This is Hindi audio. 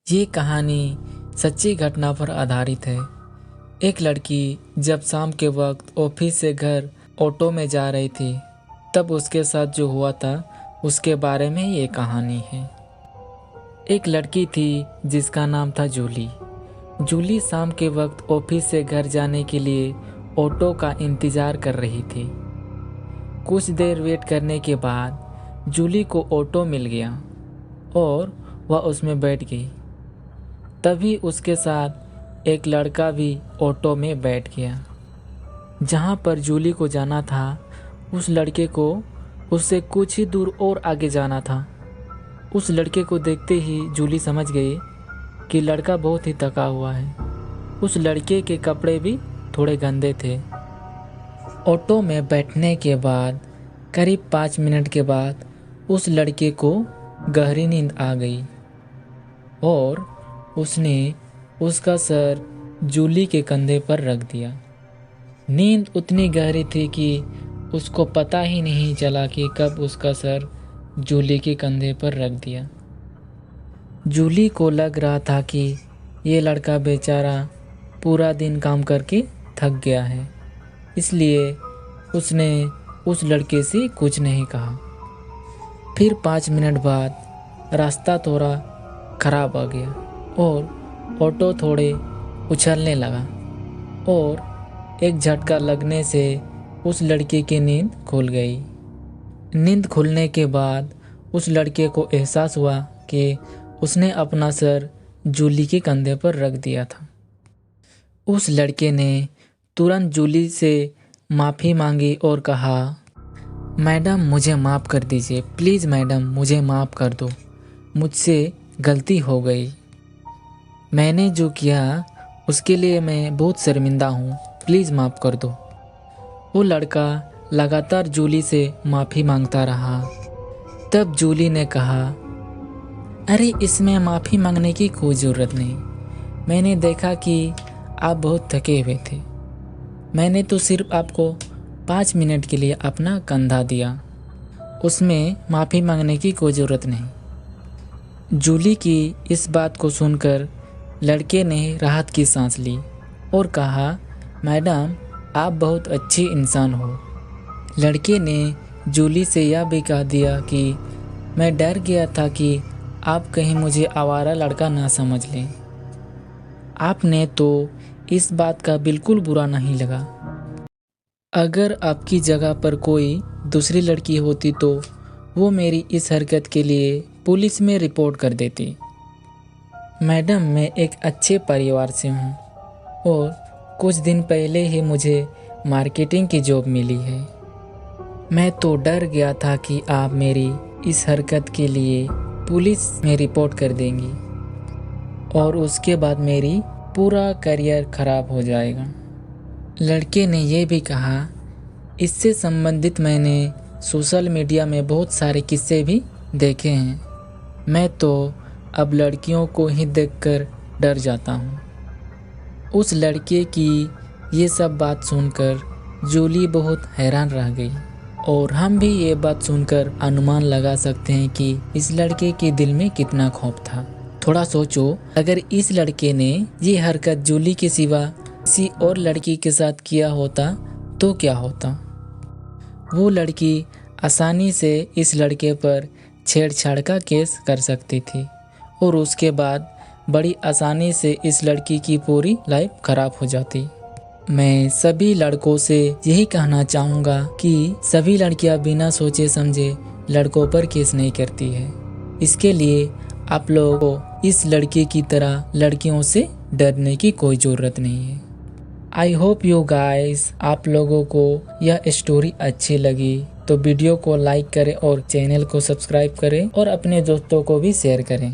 ये कहानी सच्ची घटना पर आधारित है। एक लड़की जब शाम के वक्त ऑफिस से घर ऑटो में जा रही थी, तब उसके साथ जो हुआ था उसके बारे में ये कहानी है। एक लड़की थी जिसका नाम था जूली। जूली शाम के वक्त ऑफिस से घर जाने के लिए ऑटो का इंतज़ार कर रही थी। कुछ देर वेट करने के बाद जूली को ऑटो मिल गया और वह उसमें बैठ गई। तभी उसके साथ एक लड़का भी ऑटो में बैठ गया। जहाँ पर जूली को जाना था, उस लड़के को उससे कुछ ही दूर और आगे जाना था। उस लड़के को देखते ही जूली समझ गई कि लड़का बहुत ही थका हुआ है। उस लड़के के कपड़े भी थोड़े गंदे थे। ऑटो में बैठने के बाद करीब 5 मिनट के बाद उस लड़के को गहरी नींद आ गई और उसने उसका सर जूली के कंधे पर रख दिया। नींद उतनी गहरी थी कि उसको पता ही नहीं चला कि कब उसका सर जूली के कंधे पर रख दिया। जूली को लग रहा था कि ये लड़का बेचारा पूरा दिन काम करके थक गया है, इसलिए उसने उस लड़के से कुछ नहीं कहा। फिर 5 मिनट बाद रास्ता थोड़ा खराब आ गया और ऑटो थोड़े उछलने लगा और एक झटका लगने से उस लड़के की नींद खुल गई। नींद खुलने के बाद उस लड़के को एहसास हुआ कि उसने अपना सर जूली के कंधे पर रख दिया था। उस लड़के ने तुरंत जूली से माफ़ी मांगी और कहा, मैडम मुझे माफ़ कर दीजिए, प्लीज़ मैडम मुझे माफ़ कर दो, मुझसे गलती हो गई। मैंने जो किया उसके लिए मैं बहुत शर्मिंदा हूँ, प्लीज़ माफ़ कर दो। वो लड़का लगातार जूली से माफ़ी मांगता रहा। तब जूली ने कहा, अरे इसमें माफ़ी मांगने की कोई ज़रूरत नहीं। मैंने देखा कि आप बहुत थके हुए थे। मैंने तो सिर्फ आपको 5 मिनट के लिए अपना कंधा दिया, उसमें माफ़ी मांगने की कोई ज़रूरत नहीं। जूली की इस बात को सुनकर लड़के ने राहत की सांस ली और कहा, मैडम आप बहुत अच्छी इंसान हो। लड़के ने जूली से यह भी कह दिया कि मैं डर गया था कि आप कहीं मुझे आवारा लड़का ना समझ लें। आपने तो इस बात का बिल्कुल बुरा नहीं लगा। अगर आपकी जगह पर कोई दूसरी लड़की होती तो वो मेरी इस हरकत के लिए पुलिस में रिपोर्ट कर देती। मैडम मैं एक अच्छे परिवार से हूँ और कुछ दिन पहले ही मुझे मार्केटिंग की जॉब मिली है। मैं तो डर गया था कि आप मेरी इस हरकत के लिए पुलिस में रिपोर्ट कर देंगी और उसके बाद मेरी पूरा करियर खराब हो जाएगा। लड़के ने यह भी कहा, इससे संबंधित मैंने सोशल मीडिया में बहुत सारे किस्से भी देखे हैं। मैं तो अब लड़कियों को ही देखकर डर जाता हूँ। उस लड़के की ये सब बात सुनकर जूली बहुत हैरान रह गई और हम भी ये बात सुनकर अनुमान लगा सकते हैं कि इस लड़के के दिल में कितना खौफ था। थोड़ा सोचो, अगर इस लड़के ने ये हरकत जूली के सिवा किसी और लड़की के साथ किया होता तो क्या होता। वो लड़की आसानी से इस लड़के पर छेड़छाड़ का केस कर सकती थी और उसके बाद बड़ी आसानी से इस लड़की की पूरी लाइफ खराब हो जाती। मैं सभी लड़कों से यही कहना चाहूँगा कि सभी लड़कियां बिना सोचे समझे लड़कों पर केस नहीं करती है। इसके लिए आप लोगों को इस लड़के की तरह लड़कियों से डरने की कोई ज़रूरत नहीं है। आई होप यू गाइस, आप लोगों को यह स्टोरी अच्छी लगी तो वीडियो को लाइक करें और चैनल को सब्सक्राइब करें और अपने दोस्तों को भी शेयर करें।